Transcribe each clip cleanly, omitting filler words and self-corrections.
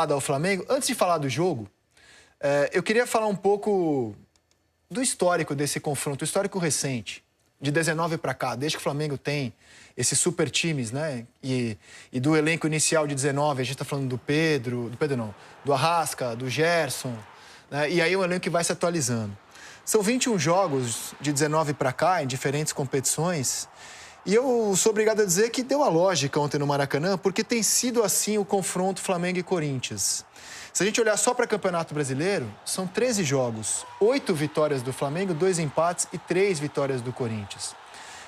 Ao Flamengo. Antes de falar do jogo, eu queria falar um pouco do histórico desse confronto, o histórico recente, de 19 para cá, desde que o Flamengo tem esses super times, né? E do elenco inicial de 19, a gente está falando do Pedro não, do Arrasca, do Gerson, né? E aí um elenco que vai se atualizando. São 21 jogos de 19 para cá, em diferentes competições, e eu sou obrigado a dizer que deu a lógica ontem no Maracanã, porque tem sido assim o confronto Flamengo e Corinthians. Se a gente olhar só para o Campeonato Brasileiro, são 13 jogos, 8 vitórias do Flamengo, 2 empates e 3 vitórias do Corinthians.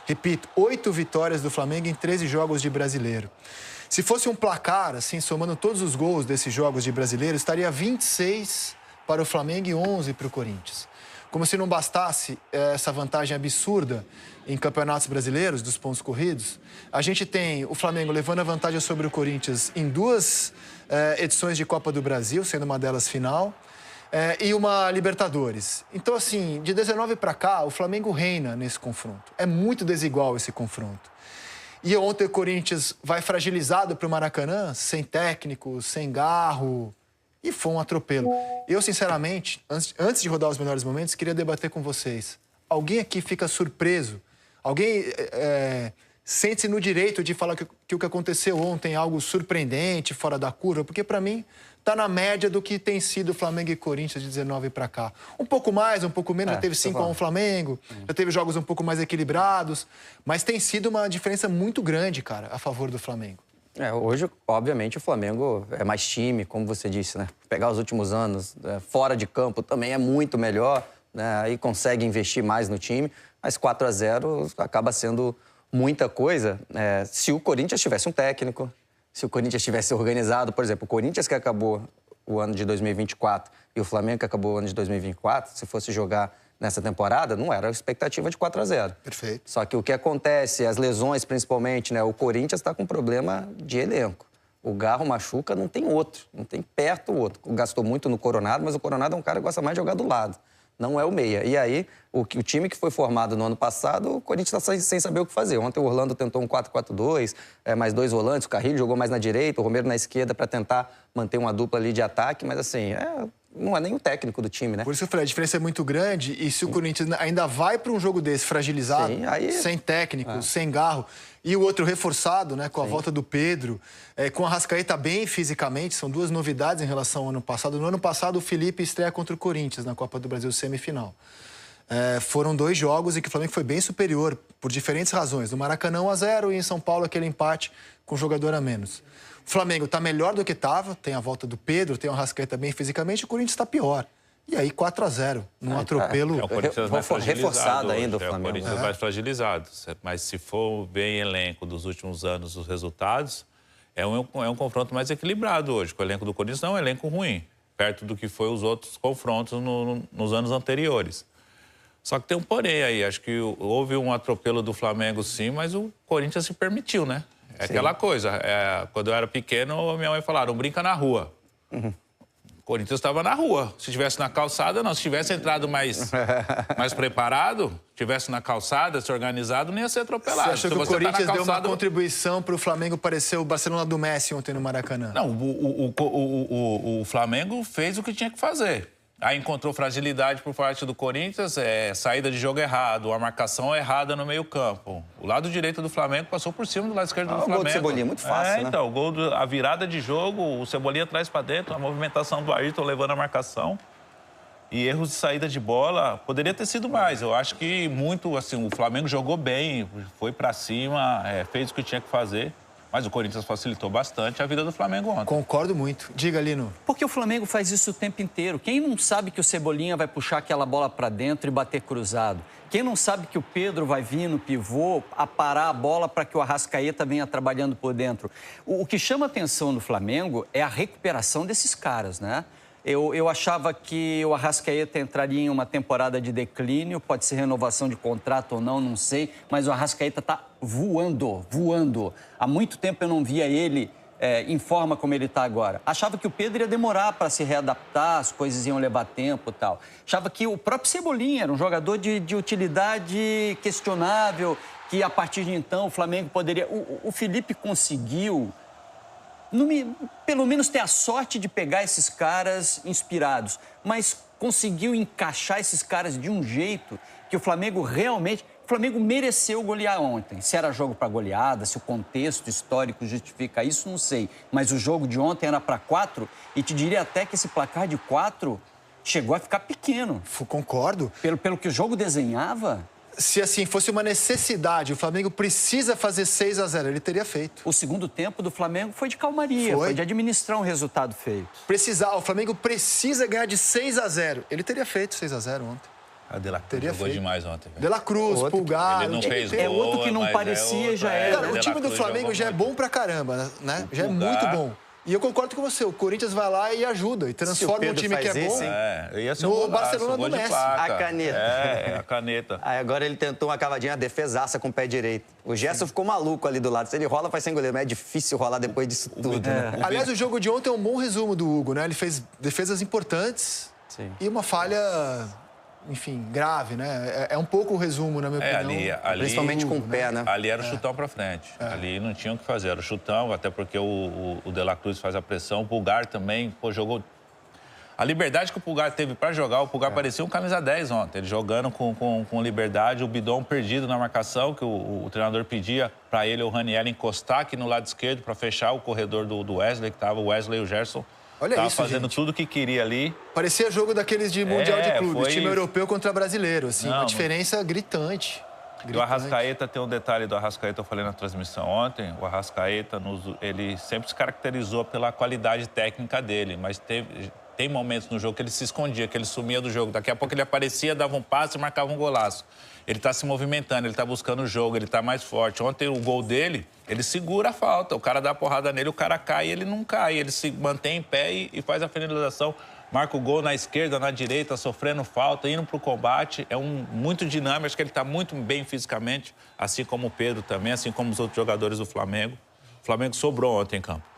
Repito, 8 vitórias do Flamengo em 13 jogos de Brasileiro. Se fosse um placar, assim, somando todos os gols desses jogos de Brasileiro, estaria 26 para o Flamengo e 11 para o Corinthians. Como se não bastasse essa vantagem absurda em campeonatos brasileiros, dos pontos corridos, a gente tem o Flamengo levando a vantagem sobre o Corinthians em 2 edições de Copa do Brasil, sendo uma delas final, e uma Libertadores. Então, assim, de 19 para cá, o Flamengo reina nesse confronto. É muito desigual esse confronto. E ontem o Corinthians vai fragilizado para o Maracanã, sem técnico, sem garro, e foi um atropelo. Eu, sinceramente, antes de rodar os melhores momentos, queria debater com vocês. Alguém aqui fica surpreso? Alguém sente-se no direito de falar que o que aconteceu ontem é algo surpreendente, fora da curva? Porque, para mim, está na média do que tem sido Flamengo e Corinthians de 19 para cá. Um pouco mais, um pouco menos, já teve 5-1 Flamengo, já teve jogos um pouco mais equilibrados, mas tem sido uma diferença muito grande, cara, a favor do Flamengo. Hoje, obviamente, o Flamengo é mais time, como você disse, né? Pegar os últimos anos, fora de campo também é muito melhor, né? Aí consegue investir mais no time, mas 4-0 acaba sendo muita coisa. Se o Corinthians tivesse um técnico, se o Corinthians tivesse organizado, por exemplo, o Corinthians que acabou o ano de 2024 e o Flamengo que acabou o ano de 2024, se fosse jogar nessa temporada, não era a expectativa de 4-0. Perfeito. Só que o que acontece, as lesões principalmente, né? O Corinthians está com problema de elenco. O Garro machuca, não tem outro, não tem perto o outro. Gastou muito no Coronado, mas o Coronado é um cara que gosta mais de jogar do lado. Não é o meia. E aí, o time que foi formado no ano passado, o Corinthians está sem saber o que fazer. Ontem o Orlando tentou um 4-4-2, mais 2 volantes, o Carrilho jogou mais na direita, o Romero na esquerda para tentar manter uma dupla ali de ataque, mas assim, não é nem o técnico do time, né? Por isso que eu falei, a diferença é muito grande e se o Corinthians ainda vai para um jogo desse fragilizado, sem técnico, sem garro, e o outro reforçado, né, com a volta do Pedro, com a Arrascaeta bem fisicamente, são 2 novidades em relação ao ano passado. No ano passado, o Felipe estreia contra o Corinthians na Copa do Brasil semifinal. Foram 2 jogos em que o Flamengo foi bem superior, por diferentes razões. No Maracanã, 1-0 e em São Paulo, aquele empate com jogador a menos. O Flamengo está melhor do que estava, tem a volta do Pedro, tem o Arrascaeta bem fisicamente, o Corinthians está pior. E aí, 4-0, num atropelo. O Corinthians mais reforçado ainda o Flamengo. Flamengo. O Corinthians mais fragilizado. Mas se for bem elenco dos últimos anos, os resultados, é um confronto mais equilibrado hoje. O elenco do Corinthians não é um elenco ruim, perto do que foi os outros confrontos nos anos anteriores. Só que tem um porém aí. Acho que houve um atropelo do Flamengo, sim, mas o Corinthians se permitiu, né? É aquela coisa. Quando eu era pequeno, minha mãe falava, não brinca na rua. O Corinthians estava na rua. Se estivesse na calçada, não. Se tivesse entrado mais preparado, estivesse na calçada, se organizado, não ia ser atropelado. Você achou que o Corinthians deu uma contribuição para o Flamengo parecer o Barcelona do Messi ontem no Maracanã? Não, o Flamengo fez o que tinha que fazer. Aí encontrou fragilidade por parte do Corinthians, saída de jogo errado, a marcação errada no meio-campo. O lado direito do Flamengo passou por cima do lado esquerdo do Flamengo. O gol do Cebolinha, muito fácil, né? Então, a virada de jogo, o Cebolinha traz para dentro, a movimentação do Ayrton levando a marcação. E erros de saída de bola, poderia ter sido mais. Eu acho que muito, assim, o Flamengo jogou bem, foi para cima, fez o que tinha que fazer. Mas o Corinthians facilitou bastante a vida do Flamengo ontem. Concordo muito. Diga, Lino. Porque o Flamengo faz isso o tempo inteiro. Quem não sabe que o Cebolinha vai puxar aquela bola para dentro e bater cruzado? Quem não sabe que o Pedro vai vir no pivô a parar a bola para que o Arrascaeta venha trabalhando por dentro? O que chama atenção no Flamengo é a recuperação desses caras, né? Eu achava que o Arrascaeta entraria em uma temporada de declínio, pode ser renovação de contrato ou não, não sei, mas o Arrascaeta está voando. Há muito tempo eu não via ele em forma como ele está agora. Achava que o Pedro ia demorar para se readaptar, as coisas iam levar tempo e tal. Achava que o próprio Cebolinha era um jogador de utilidade questionável, que a partir de então o Flamengo poderia... O Felipe conseguiu pelo menos ter a sorte de pegar esses caras inspirados, mas conseguiu encaixar esses caras de um jeito que o Flamengo realmente... O Flamengo mereceu golear ontem. Se era jogo para goleada, se o contexto histórico justifica isso, não sei. Mas o jogo de ontem era para 4 e te diria até que esse placar de 4 chegou a ficar pequeno. Concordo. Pelo que o jogo desenhava... Se assim fosse uma necessidade, o Flamengo precisa fazer 6-0, ele teria feito. O segundo tempo do Flamengo foi de calmaria, foi de administrar um resultado feito. O Flamengo precisa ganhar de 6-0. Ele teria feito 6-0 ontem. A De La Cruz jogou demais ontem. De La Cruz, Pulgar... Ele não fez gol, é outro que não parecia, já era. Cara, o time do Flamengo já é bom pra caramba, né? Já é muito bom. E eu concordo com você, o Corinthians vai lá e ajuda, e transforma um time que é bom ia ser no Barcelona do Messi. A caneta. A caneta. Aí agora ele tentou uma cavadinha, defesaça com o pé direito. O Gerson ficou maluco ali do lado. Se ele rola, faz sem goleiro, mas é difícil rolar depois disso tudo. Né? Aliás, o jogo de ontem é um bom resumo do Hugo, né? Ele fez defesas importantes e uma falha... Enfim, grave, né? É um pouco o resumo, na minha opinião. Ali, principalmente com o pé, né? Ali era o chutão pra frente. Ali não tinha o que fazer, era o chutão, até porque o De La Cruz faz a pressão. O Pulgar também, jogou... A liberdade que o Pulgar teve pra jogar, o Pulgar parecia um camisa 10 ontem. Ele jogando com liberdade, o Bidon perdido na marcação, que o treinador pedia pra ele, o Raniel, encostar aqui no lado esquerdo pra fechar o corredor do Wesley, que tava o Wesley e o Gerson. Olha tava isso, fazendo gente. tudo o que queria ali. Parecia jogo daqueles de Mundial de Clubes, time europeu contra brasileiro, assim, Não, uma diferença gritante. E o Arrascaeta, tem um detalhe do Arrascaeta, eu falei na transmissão ontem, o Arrascaeta, ele sempre se caracterizou pela qualidade técnica dele, mas tem momentos no jogo que ele se escondia, que ele sumia do jogo. Daqui a pouco ele aparecia, dava um passe e marcava um golaço. Ele está se movimentando, ele está buscando o jogo, ele está mais forte. Ontem o gol dele, ele segura a falta. O cara dá a porrada nele, o cara cai e ele não cai. Ele se mantém em pé e faz a finalização. Marca o gol na esquerda, na direita, sofrendo falta, indo para o combate. É muito dinâmico, acho que ele está muito bem fisicamente, assim como o Pedro também, assim como os outros jogadores do Flamengo. O Flamengo sobrou ontem em campo.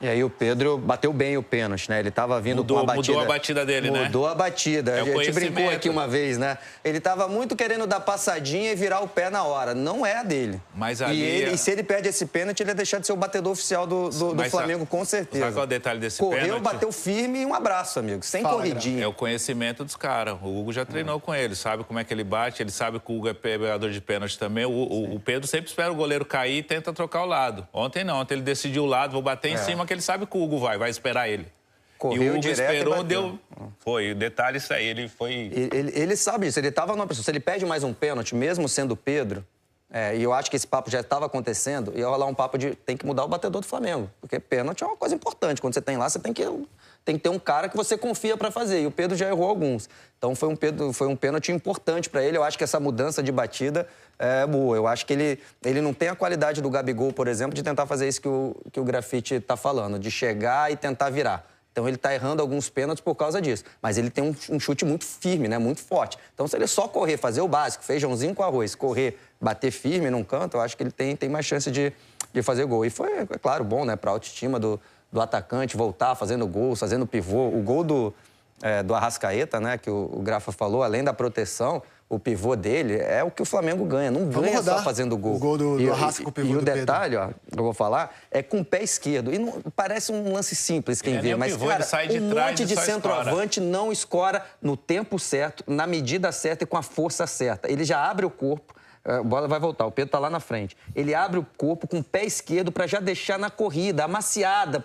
E aí o Pedro bateu bem o pênalti, né? Ele tava vindo com a batida... Mudou a batida dele, né? Mudou a batida. A gente brincou aqui uma vez, né? Ele tava muito querendo dar passadinha e virar o pé na hora. Não é a dele. Mas ali... E se ele perde esse pênalti, ele ia deixar de ser o batedor oficial do Flamengo, com certeza. Sabe qual é o detalhe desse pênalti? Correu, bateu firme e um abraço, amigo. Sem corridinha. É o conhecimento dos caras. O Hugo já treinou com ele, sabe como é que ele bate, ele sabe que o Hugo é pegador de pênalti também. O Pedro sempre espera o goleiro cair e tenta trocar o lado. Ontem não, ontem ele decidiu o lado, vou bater em cima, que ele sabe que o Hugo vai esperar ele. Correu e o Hugo direto esperou, deu... Foi, o detalhe isso aí, ele foi... Ele sabe disso, ele estava numa pressão. Se ele pede mais um pênalti, mesmo sendo o Pedro, e eu acho que esse papo já estava acontecendo, ia rolar um papo de tem que mudar o batedor do Flamengo. Porque pênalti é uma coisa importante. Quando você tem lá, você tem que ter um cara que você confia para fazer. E o Pedro já errou alguns. Então foi um pênalti importante para ele. Eu acho que essa mudança de batida é boa. Eu acho que ele não tem a qualidade do Gabigol, por exemplo, de tentar fazer isso que o Grafite está falando, de chegar e tentar virar. Então ele está errando alguns pênaltis por causa disso. Mas ele tem um chute muito firme, né? Muito forte. Então se ele só correr, fazer o básico, feijãozinho com arroz, correr, bater firme num canto, eu acho que ele tem mais chance de fazer gol. E foi, é claro, bom, né? Para a autoestima do atacante voltar fazendo gol, fazendo pivô. O gol do Arrascaeta, né? Que o Grafa falou, além da proteção, o pivô dele é o que o Flamengo ganha. Não ganha só fazendo gol. O gol do Arrasca com o pivô do Pedro. E o detalhe, ó, eu vou falar, é com o pé esquerdo. E não, parece um lance simples quem vê, mas, pivô, cara, um monte de centroavante não escora no tempo certo, na medida certa e com a força certa. Ele já abre o corpo, a bola vai voltar, o Pedro tá lá na frente. Ele abre o corpo com o pé esquerdo para já deixar na corrida, amaciada.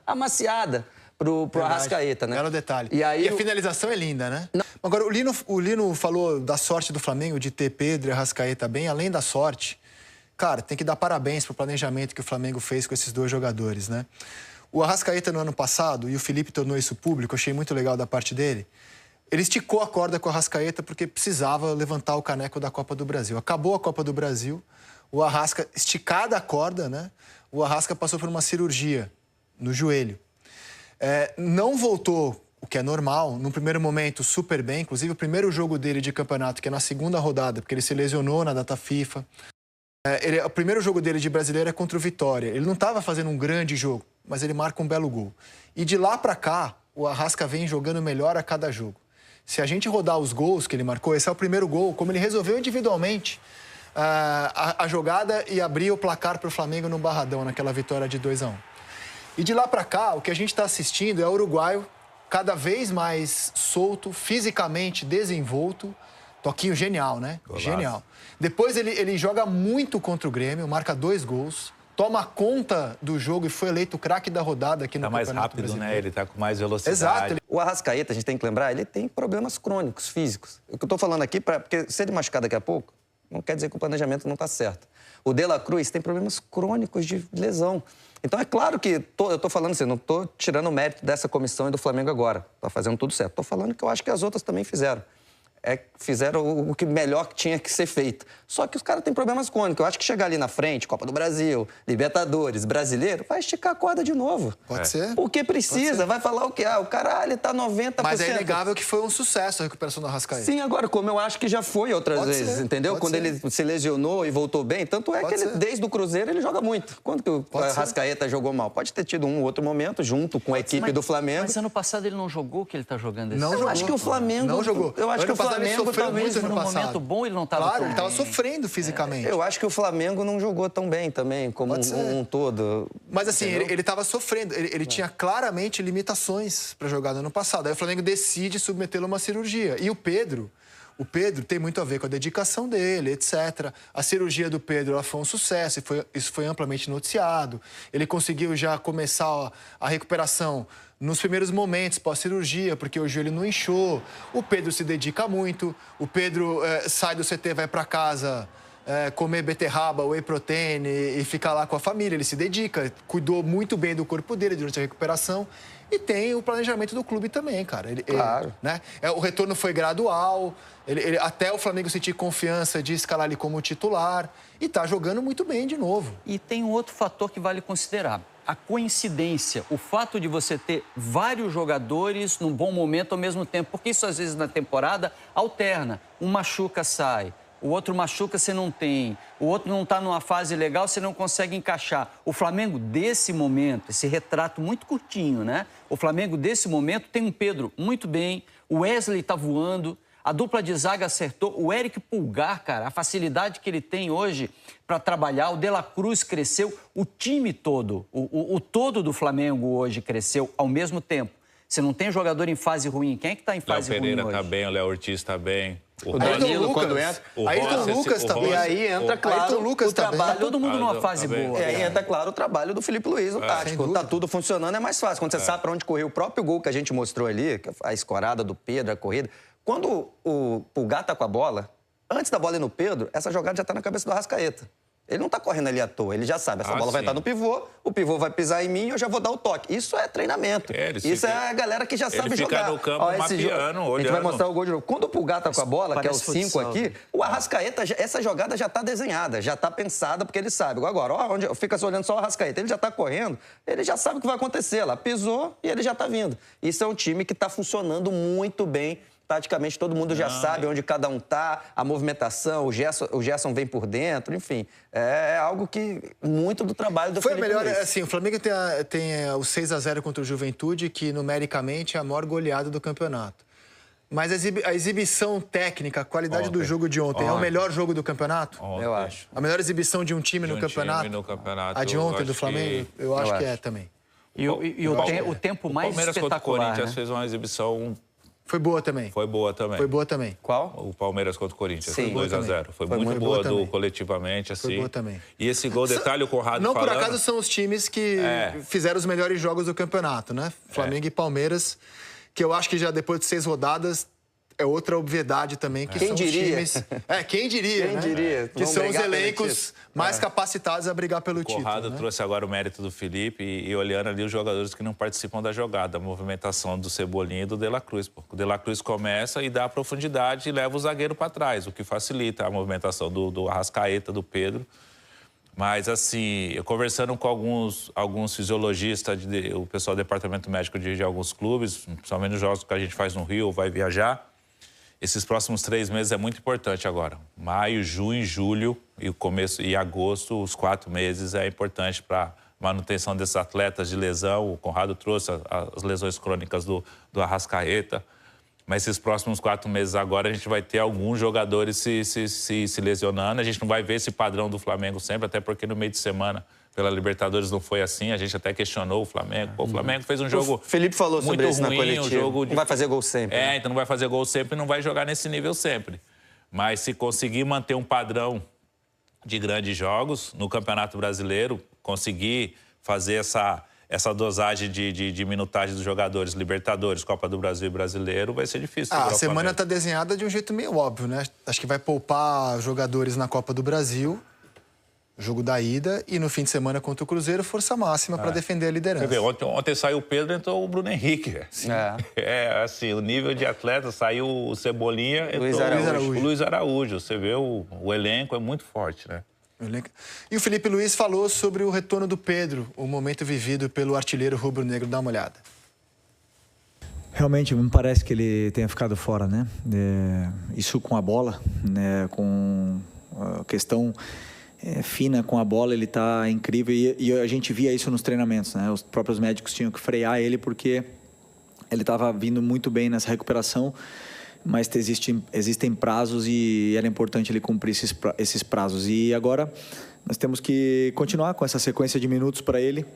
Amaciada. Pro Arrascaeta, né? Belo detalhe. E a finalização é linda, né? Não. Agora, o Lino falou da sorte do Flamengo de ter Pedro e Arrascaeta bem. Além da sorte, cara, tem que dar parabéns pro planejamento que o Flamengo fez com esses dois jogadores, né? O Arrascaeta no ano passado, e o Felipe tornou isso público, achei muito legal da parte dele, ele esticou a corda com o Arrascaeta porque precisava levantar o caneco da Copa do Brasil. Acabou a Copa do Brasil, o Arrasca, esticada a corda, né? O Arrasca passou por uma cirurgia no joelho. Não voltou, o que é normal, no primeiro momento super bem, inclusive o primeiro jogo dele de campeonato, que é na segunda rodada, porque ele se lesionou na data FIFA. O primeiro jogo dele de brasileiro é contra o Vitória. Ele não estava fazendo um grande jogo, mas ele marca um belo gol. E de lá para cá, o Arrasca vem jogando melhor a cada jogo. Se a gente rodar os gols que ele marcou, esse é o primeiro gol, como ele resolveu individualmente a jogada e abrir o placar para o Flamengo no Barradão, naquela vitória de 2-1. E de lá para cá, o que a gente está assistindo é o uruguaio cada vez mais solto, fisicamente desenvolto. Toquinho genial, né? Golaço. Genial. Depois ele joga muito contra o Grêmio, marca 2 gols, toma conta do jogo e foi eleito o craque da rodada aqui no Tá mais Campeonato rápido, Brasileiro. né? Ele tá com mais velocidade. Exato. O Arrascaeta, a gente tem que lembrar, ele tem problemas crônicos, físicos. O que eu tô falando aqui, porque se ele machucar daqui a pouco, não quer dizer que o planejamento não tá certo. O De La Cruz tem problemas crônicos de lesão. Então, é claro que eu tô falando assim, não tô tirando o mérito dessa comissão e do Flamengo agora. Tá fazendo tudo certo. Tô falando que eu acho que as outras também fizeram. Fizeram o que melhor que tinha que ser feito. Só que os caras têm problemas crônicos. Eu acho que chegar ali na frente, Copa do Brasil, Libertadores, Brasileiro, vai esticar a corda de novo. Pode ser. Porque precisa, vai falar o quê? Ah, o cara, ele tá 90%. Mas é inegável que foi um sucesso a recuperação do Arrascaeta. Sim, agora, como eu acho que já foi outras Pode vezes, ser, entendeu? pode Quando ser. ele se lesionou e voltou bem. Tanto é Pode que ele, ser. desde o Cruzeiro, ele joga muito. Quando que o Pode ser. Arrascaeta jogou mal? Pode ter tido um outro momento, junto com a equipe do Flamengo. Mas ano passado ele não jogou o que ele está jogando esse Não ano. jogou. Eu acho que o Flamengo... Não jogou. Eu acho Ano que o passado ele Flamengo sofreu talvez... muito ano no passado. momento bom ele não estava Claro, tão ele estava bem. sofrendo fisicamente. Eu acho que o Flamengo não jogou tão bem também, como Pode ser. um todo. Mas assim, Entendeu? ele estava sofrendo. Ele tinha claramente limitações para jogar no ano passado. Aí o Flamengo decide submetê-lo a uma cirurgia. E o Pedro tem muito a ver com a dedicação dele, etc. A cirurgia do Pedro ela foi um sucesso, isso foi amplamente noticiado. Ele conseguiu já começar a recuperação nos primeiros momentos pós-cirurgia, porque o joelho não inchou. O Pedro se dedica muito. O Pedro sai do CT, vai para casa... comer beterraba, whey protein e ficar lá com a família. Ele se dedica, cuidou muito bem do corpo dele durante a recuperação. E tem o planejamento do clube também, cara. Claro. Né? O retorno foi gradual, até o Flamengo sentir confiança de escalar ele como titular. E tá jogando muito bem de novo. E tem um outro fator que vale considerar. A coincidência, o fato de você ter vários jogadores num bom momento ao mesmo tempo. Porque isso, às vezes, na temporada, alterna. Um machuca, sai. O outro machuca, você não tem. O outro não está numa fase legal, você não consegue encaixar. O Flamengo, desse momento, esse retrato muito curtinho, né? O Flamengo, desse momento, tem um Pedro muito bem, o Wesley está voando, a dupla de zaga acertou, o Eric Pulgar, cara, a facilidade que ele tem hoje para trabalhar, o De La Cruz cresceu, o time todo, o todo do Flamengo hoje cresceu ao mesmo tempo. Você não tem jogador em fase ruim. Quem é que está em fase ruim hoje? Léo Pereira tá bem, o Léo Ortiz tá bem. O Danilo, quando entra... Ayrton Lucas também. E aí entra, claro, Ayrton Lucas o trabalho... também. Todo mundo numa fase boa. E aí entra, claro, o trabalho do Felipe Luiz, o tático. Tá tudo funcionando, é mais fácil. Quando você sabe para onde correr, o próprio gol que a gente mostrou ali, a escorada do Pedro, a corrida... Quando o Pulgar tá com a bola, antes da bola ir no Pedro, essa jogada já tá na cabeça do Arrascaeta. Ele não tá correndo ali à toa, ele já sabe, essa bola vai estar no pivô, o pivô vai pisar em mim e eu já vou dar o toque. Isso é treinamento. Isso é a galera que já sabe jogar. Ele fica no campo mapeando, olhando. A gente vai mostrar o gol de novo. Quando o Pulgar tá com a bola, que é o 5 aqui, o Arrascaeta, essa jogada já tá desenhada, já tá pensada, porque ele sabe. Agora, onde fica olhando só o Arrascaeta, ele já tá correndo, ele já sabe o que vai acontecer lá. Pisou e ele já tá vindo. Isso é um time que tá funcionando muito bem. Taticamente, todo mundo já sabe onde cada um tá, a movimentação, o Gerson vem por dentro, enfim. É algo que muito do trabalho do Felipe Foi a melhor, Luiz. assim, o Flamengo tem o 6-0 contra o Juventude, que numericamente é a maior goleada do campeonato. Mas a exibição técnica, a qualidade do jogo de ontem, é o melhor jogo do campeonato? Eu acho. A melhor exibição de um time no campeonato? A de ontem do Flamengo? Eu acho que é também. E o tempo mais Palmeiras contra o espetacular, Corinthians né? fez uma exibição... Foi boa também. Foi boa também. Foi boa também. Qual? O Palmeiras contra o Corinthians, Sim. 2-0. Foi muito boa coletivamente, assim. Foi boa também. E esse gol, detalhe, o Conrado Não falando... por acaso são os times que fizeram os melhores jogos do campeonato, né? Flamengo e Palmeiras, que eu acho que já depois de 6 rodadas é outra obviedade também, que Quem são diria? os times... quem diria, Quem né? diria? Que Vão são os brigar pelo elencos título. mais capacitados a brigar pelo O título. Conrado né? trouxe agora o mérito do Felipe e olhando ali os jogadores que não participam da jogada, a movimentação do Cebolinha e do De La Cruz. O De La Cruz começa e dá profundidade e leva o zagueiro para trás, o que facilita a movimentação do Arrascaeta, do Pedro. Mas, assim, eu conversando com alguns fisiologistas, o pessoal do departamento médico de alguns clubes, principalmente nos jogos que a gente faz no Rio, vai viajar, esses próximos 3 meses é muito importante agora. Maio, junho, julho e o começo e agosto, os 4 meses é importante para manutenção desses atletas de lesão. O Conrado trouxe as lesões crônicas do Arrascaeta. Mas esses próximos 4 meses agora a gente vai ter alguns jogadores se lesionando. A gente não vai ver esse padrão do Flamengo sempre, até porque no meio de semana Pela Libertadores não foi assim, a gente até questionou o Flamengo. Pô, o Flamengo fez um jogo O Felipe falou muito sobre isso ruim, na coletiva. Não vai fazer gol sempre. É, então não vai fazer gol sempre e não vai jogar nesse nível sempre. Mas se conseguir manter um padrão de grandes jogos no Campeonato Brasileiro, conseguir fazer essa dosagem de minutagem dos jogadores, Libertadores, Copa do Brasil e Brasileiro, vai ser difícil. A semana está desenhada de um jeito meio óbvio, né? Acho que vai poupar jogadores na Copa do Brasil, jogo da ida, e no fim de semana contra o Cruzeiro, força máxima para defender a liderança. Quer ver, ontem saiu o Pedro, entrou o Bruno Henrique. Sim. Assim, o nível de atleta, saiu o Cebolinha, entrou o Luiz Araújo. Você vê, o elenco é muito forte, né? E o Felipe Luiz falou sobre o retorno do Pedro, o momento vivido pelo artilheiro rubro-negro. Dá uma olhada. Realmente, me parece que ele tenha ficado fora, né? Isso com a bola, né? Com a questão fina com a bola, ele está incrível. E a gente via isso nos treinamentos, né? Os próprios médicos tinham que frear ele porque ele estava vindo muito bem nessa recuperação, mas existem prazos e era importante ele cumprir esses prazos. E agora nós temos que continuar com essa sequência de minutos para ele.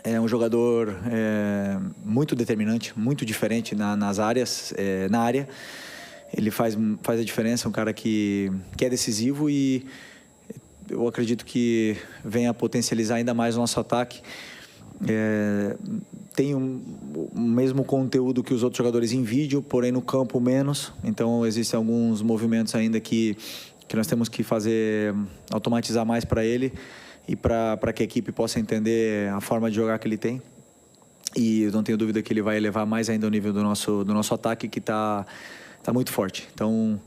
É um jogador muito determinante, muito diferente nas áreas, na área. Ele faz a diferença, um cara que é decisivo e eu acredito que venha a potencializar ainda mais o nosso ataque. Tem o mesmo conteúdo que os outros jogadores em vídeo, porém no campo menos. Então existem alguns movimentos ainda que nós temos que automatizar mais para ele e para que a equipe possa entender a forma de jogar que ele tem. E eu não tenho dúvida que ele vai elevar mais ainda o nível do nosso ataque, que está muito forte. Então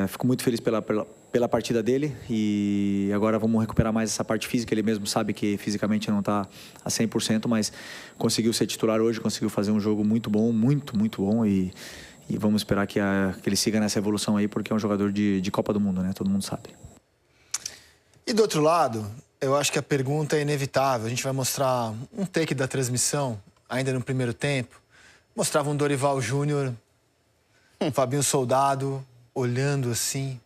fico muito feliz pela partida dele e agora vamos recuperar mais essa parte física. Ele mesmo sabe que fisicamente não está a 100%, mas conseguiu ser titular hoje, conseguiu fazer um jogo muito bom, muito bom e vamos esperar que ele siga nessa evolução aí, porque é um jogador de Copa do Mundo, né? Todo mundo sabe. E do outro lado, eu acho que a pergunta é inevitável. A gente vai mostrar um take da transmissão, ainda no primeiro tempo. Mostrava um Dorival Júnior, Fabinho Soldado, olhando assim.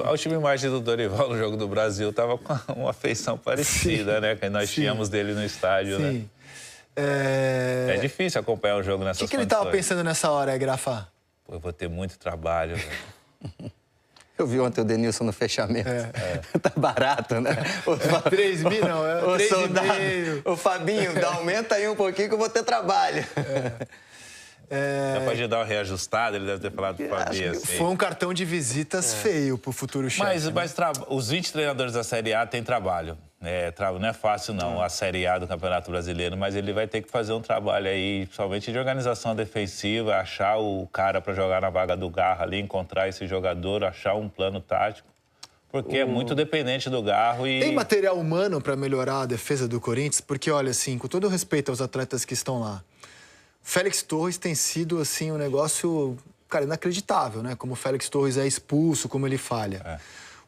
A última imagem do Dorival no Jogo do Brasil estava com uma feição parecida, né? Que nós tínhamos dele no estádio, né? É difícil acompanhar o jogo nessas condições. O que ele estava pensando nessa hora, Grafa? Pô, eu vou ter muito trabalho, velho. Eu vi ontem o Denilson no fechamento. Tá barato, né? 3 mil, não, 3,5. O Fabinho, aumenta aí um pouquinho que eu vou ter trabalho. Pode dar uma reajustada, ele deve ter falado pro Fabinho assim. Foi um cartão de visitas feio pro futuro chefe. Mas os 20 treinadores da Série A têm trabalho. Não é fácil, não, a Série A do Campeonato Brasileiro, mas ele vai ter que fazer um trabalho aí, principalmente de organização defensiva, achar o cara para jogar na vaga do Garra ali, encontrar esse jogador, achar um plano tático, porque é muito dependente do Garro e... Tem material humano para melhorar a defesa do Corinthians? Porque, olha, assim, com todo respeito aos atletas que estão lá, Félix Torres tem sido, assim, um negócio, cara, inacreditável, né? Como o Félix Torres é expulso, como ele falha.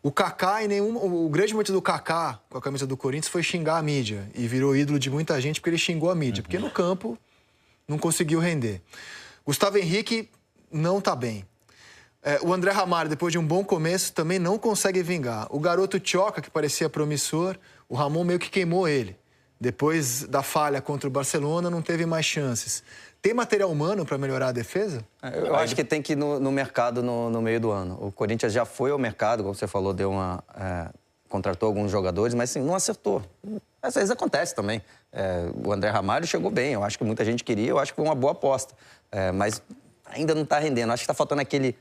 O Kaká, o grande motivo do Kaká com a camisa do Corinthians foi xingar a mídia. E virou ídolo de muita gente porque ele xingou a mídia. Porque no campo não conseguiu render. Gustavo Henrique não tá bem. O André Ramalho, depois de um bom começo, também não consegue vingar. O garoto Tioca, que parecia promissor, o Ramon meio que queimou ele. Depois da falha contra o Barcelona, não teve mais chances. Tem material humano para melhorar a defesa? Eu acho que tem que ir no mercado no meio do ano. O Corinthians já foi ao mercado, como você falou, contratou alguns jogadores, mas assim, não acertou. Às vezes acontece também. O André Ramalho chegou bem, eu acho que muita gente queria, eu acho que foi uma boa aposta. Mas ainda não está rendendo. Acho que está faltando aquele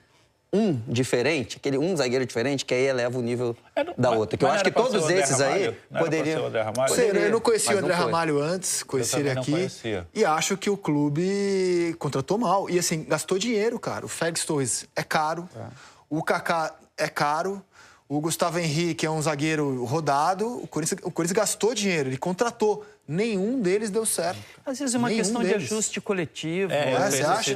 diferente, aquele zagueiro diferente, que aí eleva o nível da outra. Que eu acho que todos esses aí poderiam... Eu não conhecia o André Ramalho antes, conheci ele aqui. E acho que o clube contratou mal. E assim, gastou dinheiro, cara. O Félix Torres é caro, o Kaká é caro, o Gustavo Henrique é um zagueiro rodado. O Corinthians gastou dinheiro, ele contratou. Nenhum deles deu certo. Às vezes é uma questão de ajuste coletivo. Você acha?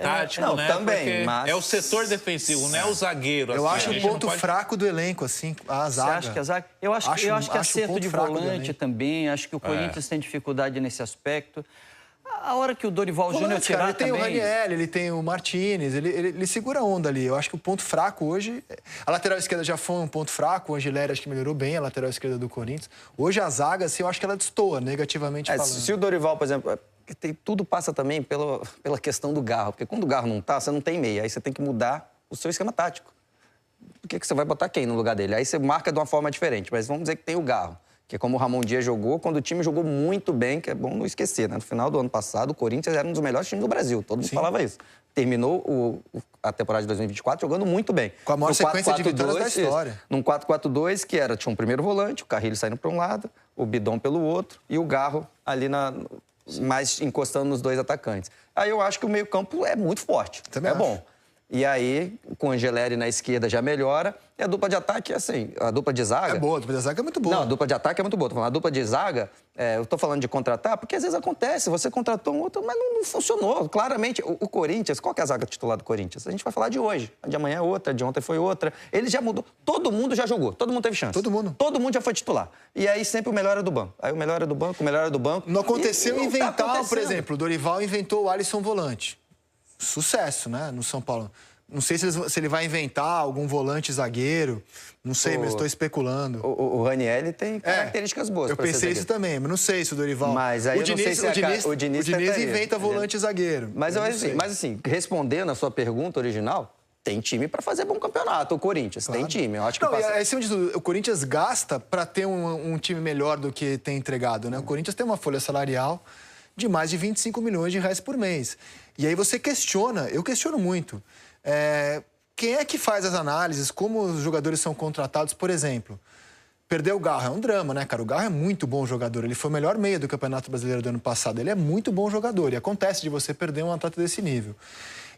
Tático, não, né? Também, mas... É o setor defensivo, não é o zagueiro. Eu acho o ponto fraco do elenco, assim, a zaga. Você acha que a zaga... Eu acho que acerto de volante também. Acho que o Corinthians tem dificuldade nesse aspecto. A hora que o Dorival Júnior Volantes, cara, tirar ele tem também... o Ranieri, ele tem o Martinez, ele segura a onda ali. Eu acho que o ponto fraco hoje... A lateral esquerda já foi um ponto fraco, o Angileri acho que melhorou bem a lateral esquerda do Corinthians. Hoje a zaga, assim, eu acho que ela destoa, negativamente falando. Se o Dorival, por exemplo... Tudo passa também pela questão do Garro, porque quando o Garro não tá, você não tem meia, aí você tem que mudar o seu esquema tático. Por que você vai botar quem no lugar dele? Aí você marca de uma forma diferente, mas vamos dizer que tem o Garro, que é como o Ramon Dias jogou, quando o time jogou muito bem, que é bom não esquecer, né? No final do ano passado, o Corinthians era um dos melhores times do Brasil, todo mundo falava isso. Terminou a temporada de 2024 jogando muito bem. Com a maior sequência de vitórias da história. Isso, num 4-4-2, que tinha um primeiro volante, o Carrilho saindo para um lado, o Bidon pelo outro, e o Garro ali mais encostando nos dois atacantes. Aí eu acho que o meio-campo é muito forte. Também é acho. bom. E aí, com o Angileri na esquerda já melhora. E a dupla de ataque, assim, a dupla de zaga... É boa, a dupla de zaga é muito boa. Não, a dupla de ataque é muito boa. Tô falando, a dupla de zaga, eu tô falando de contratar, porque às vezes acontece, você contratou um outro, mas não funcionou. Claramente, o Corinthians, qual que é a zaga titular do Corinthians? A gente vai falar de hoje. A de amanhã é outra, a de ontem foi outra. Ele já mudou. Todo mundo já jogou, todo mundo teve chance. Todo mundo. Todo mundo já foi titular. E aí sempre o melhor era do banco. Aí o melhor era do banco, o melhor era do banco. Não aconteceu não inventar, tá acontecendo. por exemplo, o Dorival inventou o Alisson volante. Sucesso, né, no São Paulo. Não sei se ele vai inventar algum volante zagueiro. Não sei, mas estou especulando. O Ranieri tem características boas. Eu pensei isso também, mas não sei se o Dorival... Mas aí o Diniz inventa volante zagueiro. Mas assim, respondendo a sua pergunta original, tem time para fazer bom campeonato. O Corinthians tem time. Eu acho que acima de tudo, o Corinthians gasta para ter um time melhor do que tem entregado, né? O Corinthians tem uma folha salarial de mais de 25 milhões de reais por mês. E aí você questiona, eu questiono muito... quem é que faz as análises, como os jogadores são contratados, por exemplo? Perder o Garro é um drama, né, cara? O Garro é muito bom jogador, ele foi o melhor meia do Campeonato Brasileiro do ano passado, ele é muito bom jogador e acontece de você perder um atleta desse nível.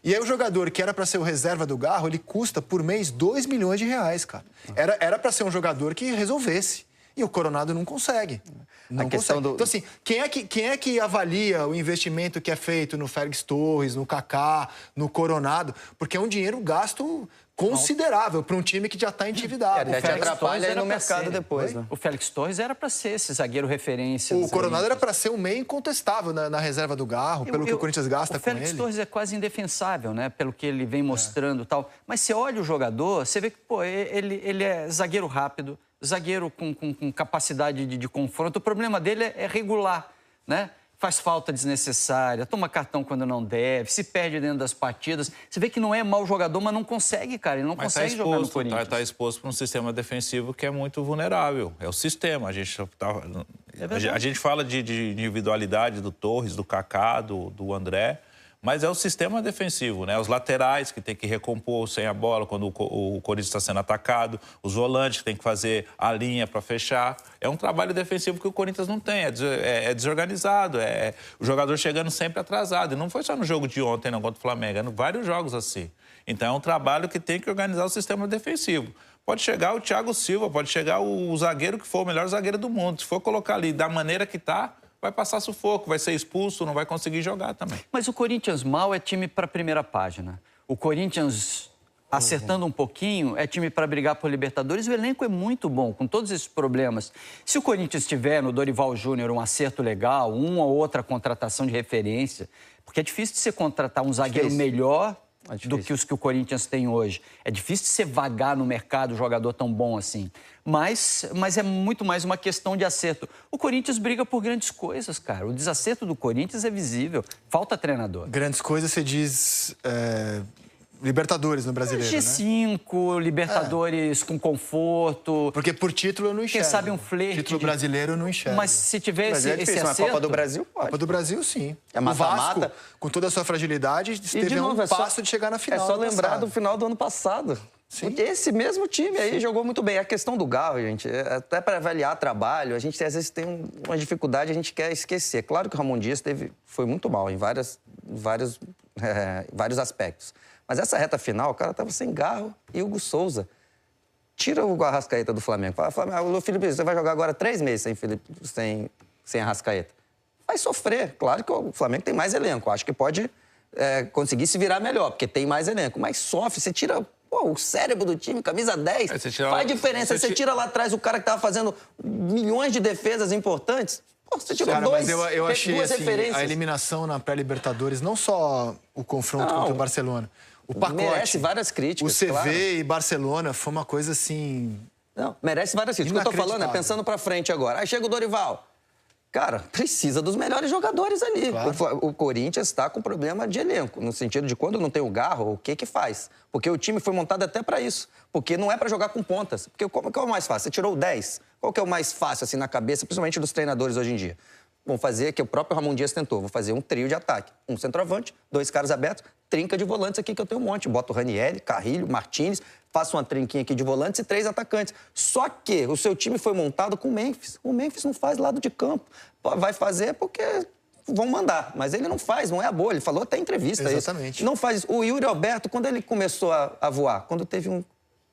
E aí o jogador que era para ser o reserva do Garro, ele custa por mês 2 milhões de reais, cara. Era para ser um jogador que resolvesse. E o Coronado não consegue. Não consegue. Então, assim, quem é que avalia o investimento que é feito no Félix Torres, no Kaká, no Coronado? Porque é um dinheiro gasto considerável para um time que já está endividado. Até te atrapalha aí no mercado depois, né? O Félix Torres era para ser esse zagueiro referência. O Coronado era para ser um meio incontestável na reserva do Garro, pelo que o Corinthians gasta com ele. O Félix Torres é quase indefensável, né? Pelo que ele vem mostrando e tal. Mas você olha o jogador, você vê que, pô, ele é zagueiro rápido, zagueiro com capacidade de confronto. O problema dele é regular, né? Faz falta desnecessária, toma cartão quando não deve, se perde dentro das partidas. Você vê que não é mau jogador, mas não consegue, cara. Ele não consegue jogar no Corinthians. Está exposto para um sistema defensivo que é muito vulnerável. É o sistema. A gente fala de individualidade do Torres, do Kaká, do André, mas é o sistema defensivo, né? Os laterais que tem que recompor sem a bola quando o Corinthians está sendo atacado, os volantes que tem que fazer a linha para fechar. É um trabalho defensivo que o Corinthians não tem, é desorganizado, o jogador chegando sempre atrasado. E não foi só no jogo de ontem, não, contra o Flamengo, é em vários jogos assim. Então é um trabalho que tem que organizar o sistema defensivo. Pode chegar o Thiago Silva, pode chegar o zagueiro que for o melhor zagueiro do mundo. Se for colocar ali da maneira que está, vai passar sufoco, vai ser expulso, não vai conseguir jogar também. Mas o Corinthians mal é time para a primeira página. O Corinthians, acertando um pouquinho, é time para brigar por Libertadores. O elenco é muito bom, com todos esses problemas. Se o Corinthians tiver no Dorival Júnior um acerto legal, uma ou outra contratação de referência, porque é difícil de você contratar um zagueiro melhor do que os que o Corinthians tem hoje. É difícil de você vagar no mercado um jogador tão bom assim. Mas é muito mais uma questão de acerto. O Corinthians briga por grandes coisas, cara. O desacerto do Corinthians é visível. Falta treinador. Grandes coisas, você diz... Libertadores no Brasileiro, G5, né? Libertadores com conforto. Porque por título eu não enxergo. Quem sabe um flerte. Título brasileiro eu não enxergo. Mas se tiver esse acerto... Mas a Copa do Brasil pode. Copa do Brasil, sim. É o Vasco, mata-mata. com toda a sua fragilidade, esteve a um passo de chegar na final. É só lembrar do final do ano passado. Sim. Porque esse mesmo time aí jogou muito bem. A questão do Garro, gente, até para avaliar trabalho, a gente às vezes tem uma dificuldade, a gente quer esquecer. Claro que o Ramon Dias foi muito mal em vários aspectos. Mas essa reta final, o cara estava sem Garro e Hugo Souza. Tira o Arrascaeta do Flamengo. Fala, Felipe, você vai jogar agora 3 meses sem Arrascaeta. Vai sofrer. Claro que o Flamengo tem mais elenco. Acho que pode conseguir se virar melhor, porque tem mais elenco. Mas sofre, você tira o cérebro do time, camisa 10. Faz diferença. Você tira lá atrás o cara que estava fazendo milhões de defesas importantes. Pô, você tirou Cara, dois, mas eu achei duas assim, referências. a eliminação na pré-Libertadores, não só o confronto contra o Barcelona, o pacote, merece várias críticas, o CV claro. e Barcelona foi uma coisa assim... Não, merece várias críticas. O que eu tô falando é pensando pra frente agora. Aí chega o Dorival. Cara, precisa dos melhores jogadores ali. Claro. O Corinthians está com problema de elenco, no sentido de quando não tem o Garro, o que faz? Porque o time foi montado até para isso. Porque não é para jogar com pontas. Porque qual que é o mais fácil? Você tirou o 10. Qual que é o mais fácil, assim, na cabeça, principalmente dos treinadores hoje em dia? Vão fazer, que o próprio Ramon Dias tentou, vou fazer um trio de ataque. Um centroavante, 2 caras abertos, trinca de volantes aqui que eu tenho um monte. Boto o Ranieri, Carrilho, Martínez, faço uma trinquinha aqui de volantes e 3 atacantes. Só que o seu time foi montado com o Memphis. O Memphis não faz lado de campo. Vai fazer porque vão mandar, mas ele não faz, não é a boa. Ele falou até em entrevista isso. Exatamente. Não faz. O Yuri Alberto, quando ele começou a voar, quando teve um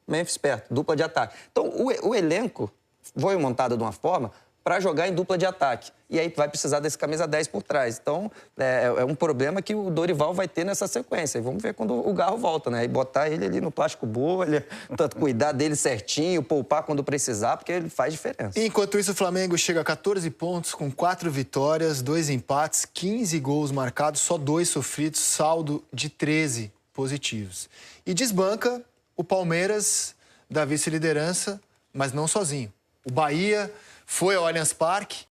Memphis perto, dupla de ataque. Então, o elenco foi montado de uma forma para jogar em dupla de ataque. E aí vai precisar desse camisa 10 por trás. Então, é um problema que o Dorival vai ter nessa sequência. E vamos ver quando o Garro volta, né? E botar ele ali no plástico bolha, tanto cuidar dele certinho, poupar quando precisar, porque ele faz diferença. E enquanto isso, o Flamengo chega a 14 pontos, com 4 vitórias, 2 empates, 15 gols marcados, só 2 sofridos, saldo de 13 positivos. E desbanca o Palmeiras da vice-liderança, mas não sozinho. O Bahia foi ao Allianz Parque